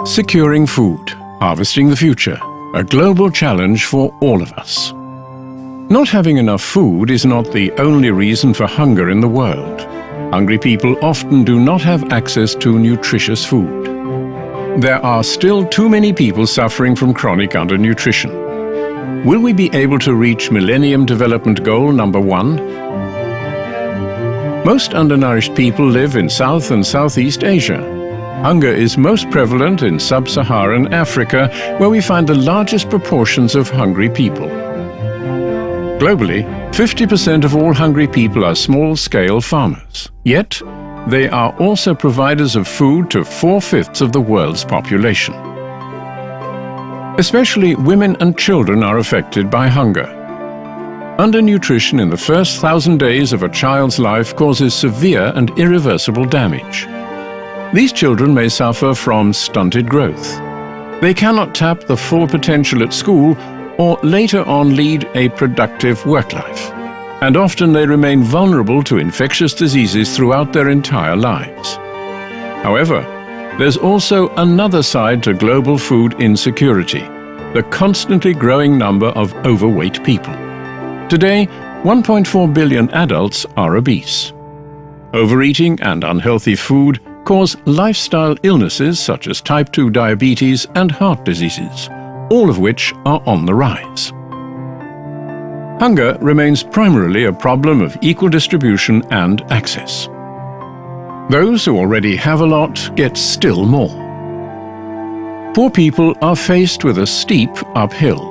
Securing food, harvesting the future, a global challenge for all of us. Not having enough food is not the only reason for hunger in the world. Hungry people often do not have access to nutritious food. There are still too many people suffering from chronic undernutrition. Will we be able to reach Millennium Development Goal number 1? Most undernourished people live in South and Southeast Asia. Hunger is most prevalent in sub-Saharan Africa, where we find the largest proportions of hungry people. Globally, 50% of all hungry people are small-scale farmers. Yet, they are also providers of food to 4/5 of the world's population. Especially women and children are affected by hunger. Undernutrition in the first 1,000 days of a child's life causes severe and irreversible damage. These children may suffer from stunted growth. They cannot tap the full potential at school or later on lead a productive work life. And often they remain vulnerable to infectious diseases throughout their entire lives. However, there's also another side to global food insecurity, the constantly growing number of overweight people. Today, 1.4 billion adults are obese. Overeating and unhealthy food cause lifestyle illnesses such as type 2 diabetes and heart diseases, all of which are on the rise. Hunger remains primarily a problem of equal distribution and access. Those who already have a lot get still more. Poor people are faced with a steep uphill.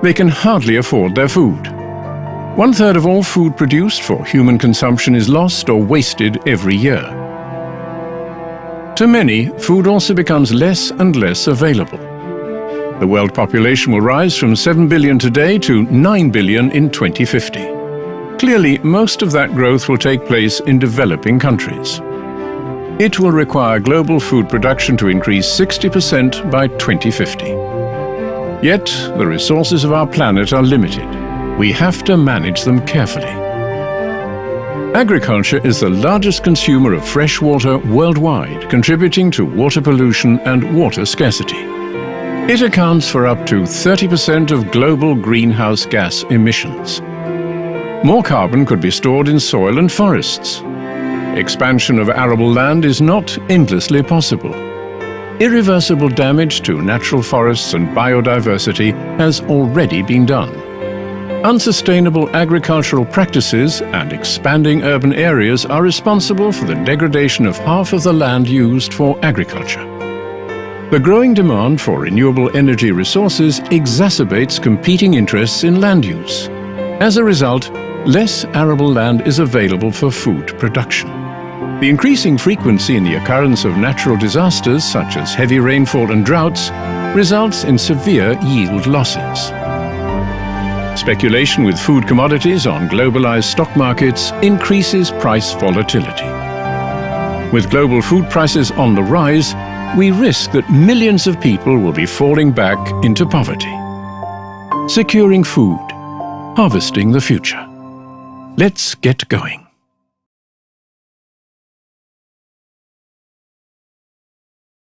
They can hardly afford their food. 1/3 of all food produced for human consumption is lost or wasted every year. To many, food also becomes less and less available. The world population will rise from 7 billion today to 9 billion in 2050. Clearly, most of that growth will take place in developing countries. It will require global food production to increase 60% by 2050. Yet, the resources of our planet are limited. We have to manage them carefully. Agriculture is the largest consumer of fresh water worldwide, contributing to water pollution and water scarcity. It accounts for up to 30% of global greenhouse gas emissions. More carbon could be stored in soil and forests. Expansion of arable land is not endlessly possible. Irreversible damage to natural forests and biodiversity has already been done. Unsustainable agricultural practices and expanding urban areas are responsible for the degradation of half of the land used for agriculture. The growing demand for renewable energy resources exacerbates competing interests in land use. As a result, less arable land is available for food production. The increasing frequency in the occurrence of natural disasters, such as heavy rainfall and droughts, results in severe yield losses. Speculation with food commodities on globalized stock markets increases price volatility. With global food prices on the rise, we risk that millions of people will be falling back into poverty. Securing food, harvesting the future. Let's get going.